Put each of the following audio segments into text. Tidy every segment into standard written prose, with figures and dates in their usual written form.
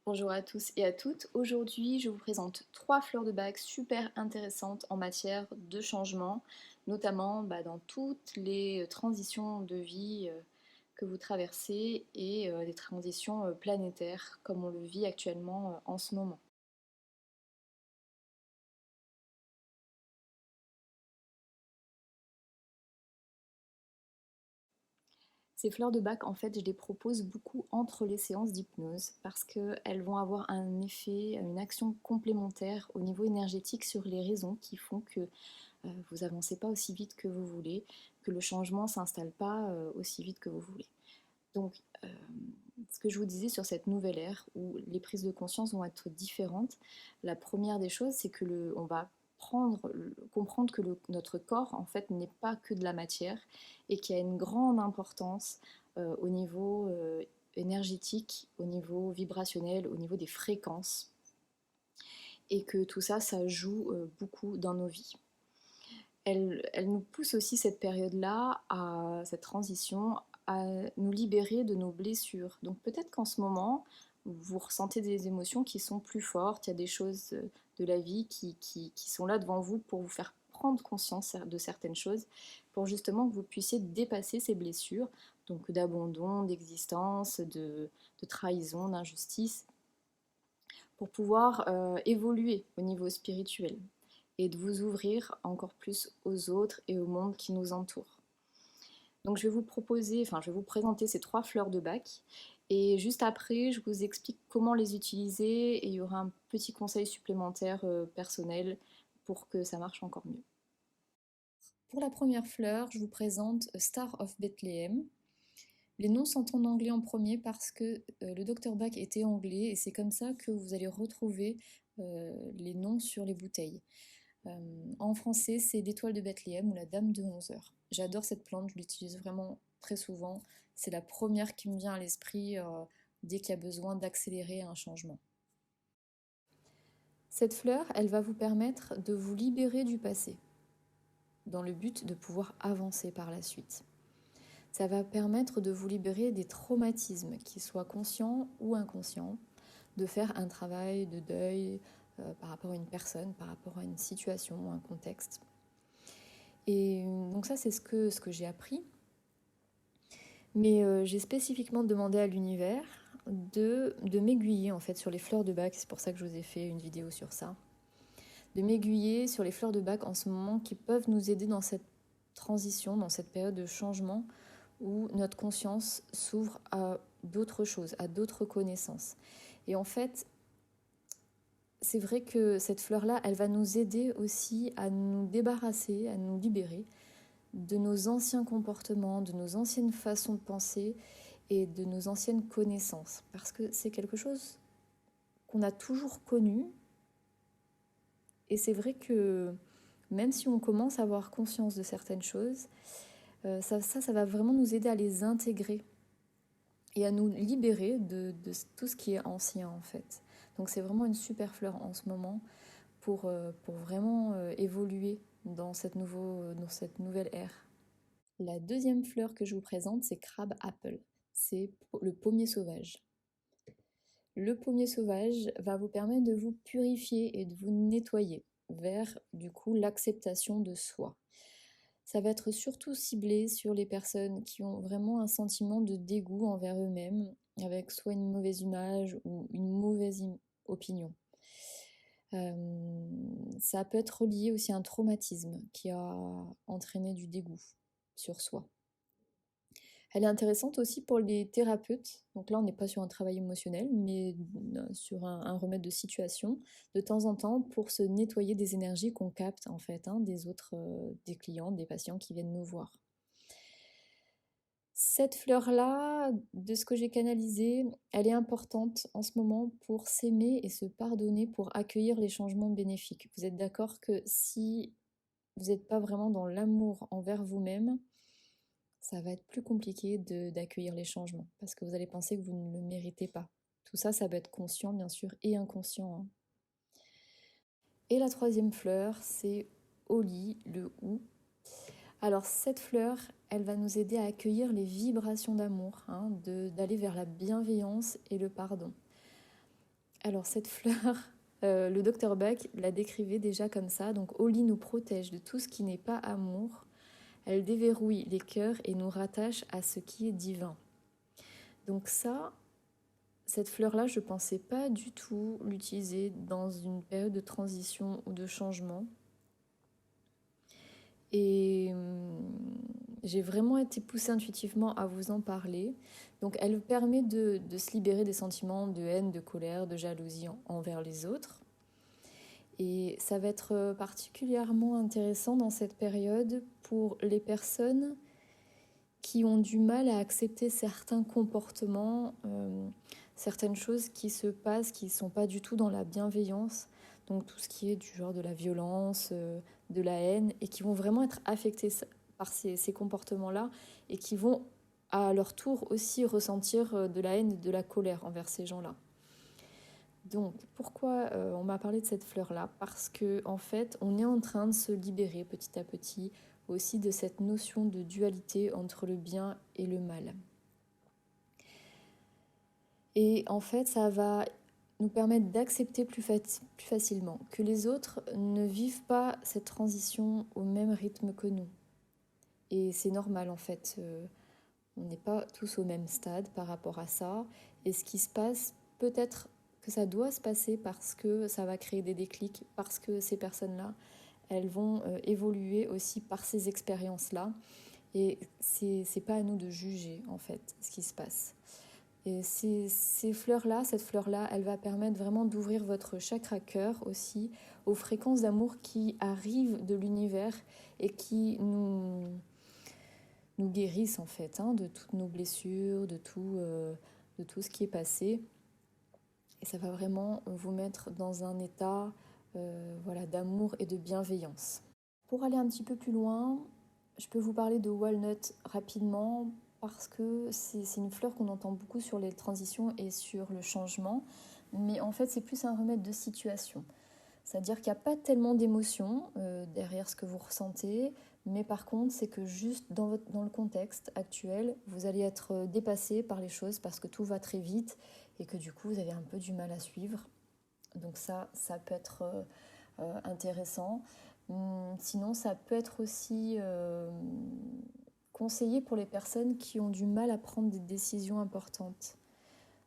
Bonjour à tous et à toutes. Aujourd'hui, je vous présente 3 fleurs de bac super intéressantes en matière de changement, notamment dans toutes les transitions de vie que vous traversez et des transitions planétaires comme on le vit actuellement en ce moment. Ces fleurs de bac, en fait, je les propose beaucoup entre les séances d'hypnose parce qu'elles vont avoir un effet, une action complémentaire au niveau énergétique sur les raisons qui font que vous avancez pas aussi vite que vous voulez, que le changement ne s'installe pas aussi vite que vous voulez. Donc, euh, ce que je vous disais sur cette nouvelle ère où les prises de conscience vont être différentes, la première des choses, c'est que on va comprendre que notre corps, en fait, n'est pas que de la matière et qu'il y a une grande importance au niveau énergétique, au niveau vibrationnel, au niveau des fréquences, et que tout ça, ça joue beaucoup dans nos vies. Elle nous pousse aussi cette période-là, à cette transition, à nous libérer de nos blessures. Donc peut-être qu'en ce moment, vous ressentez des émotions qui sont plus fortes, il y a des choses de la vie qui sont là devant vous pour vous faire prendre conscience de certaines choses, pour justement que vous puissiez dépasser ces blessures, donc d'abandon, d'existence, de trahison, d'injustice, pour pouvoir évoluer au niveau spirituel et de vous ouvrir encore plus aux autres et au monde qui nous entoure. Donc je vais vous présenter ces 3 fleurs de bac et juste après, je vous explique comment les utiliser et il y aura un petit conseil supplémentaire personnel pour que ça marche encore mieux. Pour la première fleur, je vous présente Star of Bethlehem. Les noms sont en anglais en premier parce que le Dr Bach était anglais et c'est comme ça que vous allez retrouver les noms sur les bouteilles. En français, c'est l'étoile de Bethléem ou la dame de 11 heures. J'adore cette plante, je l'utilise vraiment très souvent. C'est la première qui me vient à l'esprit dès qu'il y a besoin d'accélérer un changement. Cette fleur, elle va vous permettre de vous libérer du passé, dans le but de pouvoir avancer par la suite. Ça va permettre de vous libérer des traumatismes, qu'ils soient conscients ou inconscients, de faire un travail de deuil par rapport à une personne, par rapport à une situation ou un contexte. Et donc ça, c'est ce que j'ai appris. Mais j'ai spécifiquement demandé à l'univers de m'aiguiller en fait sur les fleurs de bac. C'est pour ça que je vous ai fait une vidéo sur ça. De m'aiguiller sur les fleurs de bac en ce moment qui peuvent nous aider dans cette transition, dans cette période de changement où notre conscience s'ouvre à d'autres choses, à d'autres connaissances. Et en fait, c'est vrai que cette fleur-là, elle va nous aider aussi à nous débarrasser, à nous libérer de nos anciens comportements, de nos anciennes façons de penser et de nos anciennes connaissances. Parce que c'est quelque chose qu'on a toujours connu. Et c'est vrai que même si on commence à avoir conscience de certaines choses, ça va vraiment nous aider à les intégrer et à nous libérer de tout ce qui est ancien en fait. Donc c'est vraiment une super fleur en ce moment pour vraiment évoluer dans dans cette nouvelle ère. La deuxième fleur que je vous présente, c'est Crab Apple. C'est le pommier sauvage. Le pommier sauvage va vous permettre de vous purifier et de vous nettoyer vers du coup l'acceptation de soi. Ça va être surtout ciblé sur les personnes qui ont vraiment un sentiment de dégoût envers eux-mêmes, avec soit une mauvaise image ou une mauvaise opinion. Ça peut être lié aussi à un traumatisme qui a entraîné du dégoût sur soi. Elle est intéressante aussi pour les thérapeutes. Donc là, on n'est pas sur un travail émotionnel, mais sur un remède de situation, de temps en temps, pour se nettoyer des énergies qu'on capte, en fait, des autres, des clients, des patients qui viennent nous voir. Cette fleur-là, de ce que j'ai canalisé, elle est importante en ce moment pour s'aimer et se pardonner, pour accueillir les changements bénéfiques. Vous êtes d'accord que si vous n'êtes pas vraiment dans l'amour envers vous-même, ça va être plus compliqué d'accueillir les changements parce que vous allez penser que vous ne le méritez pas. Tout ça, ça va être conscient bien sûr et inconscient. Et la troisième fleur, c'est Oli, le hou. Alors cette fleur, elle va nous aider à accueillir les vibrations d'amour, d'aller vers la bienveillance et le pardon. Alors cette fleur, le docteur Bach la décrivait déjà comme ça. Donc Oli nous protège de tout ce qui n'est pas amour. Elle déverrouille les cœurs et nous rattache à ce qui est divin. Donc ça, cette fleur-là, je ne pensais pas du tout l'utiliser dans une période de transition ou de changement. Et j'ai vraiment été poussée intuitivement à vous en parler. Donc elle permet de se libérer des sentiments de haine, de colère, de jalousie envers les autres. Et ça va être particulièrement intéressant dans cette période pour les personnes qui ont du mal à accepter certains comportements, certaines choses qui se passent, qui ne sont pas du tout dans la bienveillance. Donc tout ce qui est du genre de la violence, de la haine, et qui vont vraiment être affectés par ces comportements-là, et qui vont à leur tour aussi ressentir de la haine et de la colère envers ces gens-là. Donc pourquoi on m'a parlé de cette fleur-là? Parce que en fait, on est en train de se libérer petit à petit aussi de cette notion de dualité entre le bien et le mal. Et en fait, ça va nous permettre d'accepter plus facilement que les autres ne vivent pas cette transition au même rythme que nous. Et c'est normal en fait, on n'est pas tous au même stade par rapport à ça. Et ce qui se passe, peut-être que ça doit se passer parce que ça va créer des déclics, parce que ces personnes-là, elles vont évoluer aussi par ces expériences-là. Et c'est pas à nous de juger en fait ce qui se passe. Et ces fleurs-là, cette fleur-là, elle va permettre vraiment d'ouvrir votre chakra cœur aussi aux fréquences d'amour qui arrivent de l'univers et qui nous guérissent en fait, hein, de toutes nos blessures, de tout ce qui est passé. Et ça va vraiment vous mettre dans un état voilà, d'amour et de bienveillance. Pour aller un petit peu plus loin, je peux vous parler de walnut rapidement parce que c'est une fleur qu'on entend beaucoup sur les transitions et sur le changement. Mais en fait, c'est plus un remède de situation. C'est-à-dire qu'il n'y a pas tellement d'émotions derrière ce que vous ressentez, mais par contre, c'est que juste dans le contexte actuel, vous allez être dépassé par les choses parce que tout va très vite et que du coup, vous avez un peu du mal à suivre. Donc ça peut être intéressant. Sinon, ça peut être aussi conseillé pour les personnes qui ont du mal à prendre des décisions importantes.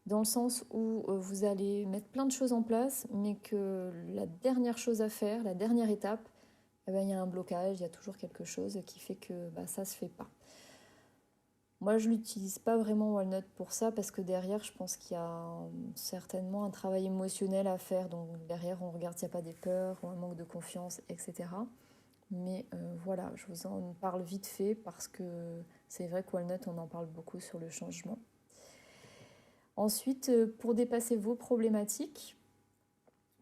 Dans le sens où vous allez mettre plein de choses en place, mais que la dernière chose à faire, la dernière étape, eh ben, il y a un blocage, il y a toujours quelque chose qui fait que ça ne se fait pas. Moi, je ne l'utilise pas vraiment Walnut pour ça, parce que derrière, je pense qu'il y a certainement un travail émotionnel à faire. Donc derrière, on regarde s'il n'y a pas des peurs ou un manque de confiance, etc. Mais voilà, je vous en parle vite fait parce que c'est vrai que Walnut, on en parle beaucoup sur le changement. Ensuite, pour dépasser vos problématiques,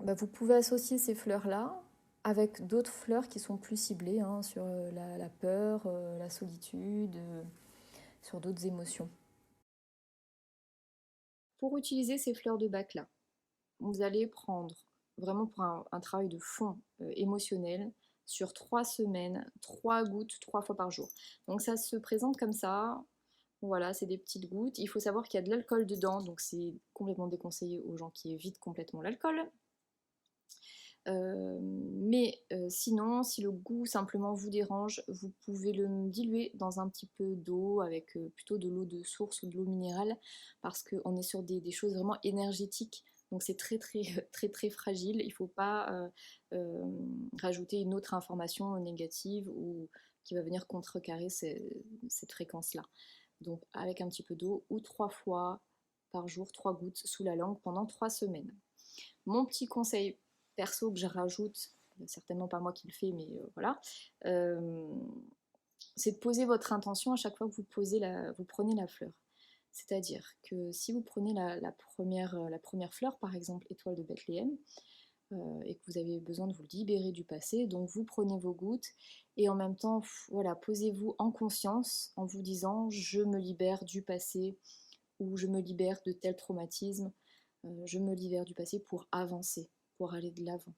vous pouvez associer ces fleurs-là avec d'autres fleurs qui sont plus ciblées hein, sur la peur, la solitude, sur d'autres émotions. Pour utiliser ces fleurs de bac-là, vous allez prendre vraiment pour un travail de fond émotionnel sur 3 semaines, 3 gouttes 3 fois par jour. Donc ça se présente comme ça. Voilà, c'est des petites gouttes. Il faut savoir qu'il y a de l'alcool dedans, donc c'est complètement déconseillé aux gens qui évitent complètement l'alcool. Mais sinon, si le goût simplement vous dérange, vous pouvez le diluer dans un petit peu d'eau, avec plutôt de l'eau de source ou de l'eau minérale, parce qu'on est sur des choses vraiment énergétiques. Donc c'est très très très très fragile. Il ne faut pas rajouter une autre information négative ou qui va venir contrecarrer cette fréquence-là. Donc avec un petit peu d'eau ou 3 fois par jour, 3 gouttes sous la langue pendant 3 semaines. Mon petit conseil perso que je rajoute, certainement pas moi qui le fais, mais voilà, c'est de poser votre intention à chaque fois que vous prenez la fleur. C'est-à-dire que si vous prenez la première fleur, par exemple étoile de Bethléem, et que vous avez besoin de vous libérer du passé, donc vous prenez vos gouttes et en même temps, voilà, posez-vous en conscience en vous disant je me libère du passé ou je me libère de tel traumatisme, je me libère du passé pour avancer, pour aller de l'avant.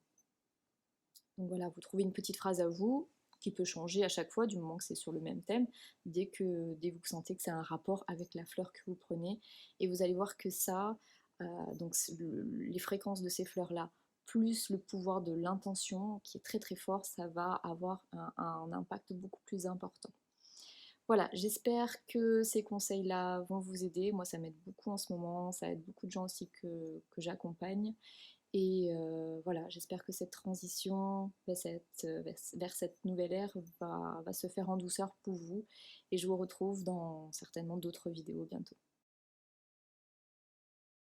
Donc voilà, vous trouvez une petite phrase à vous qui peut changer à chaque fois du moment que c'est sur le même thème, dès que vous sentez que c'est un rapport avec la fleur que vous prenez, et vous allez voir que ça, Donc les fréquences de ces fleurs-là, plus le pouvoir de l'intention qui est très très fort, ça va avoir un impact beaucoup plus important. Voilà, j'espère que ces conseils-là vont vous aider. Moi, ça m'aide beaucoup en ce moment, ça aide beaucoup de gens aussi que j'accompagne. Et voilà, j'espère que cette transition vers cette nouvelle ère va se faire en douceur pour vous. Et je vous retrouve dans certainement d'autres vidéos bientôt.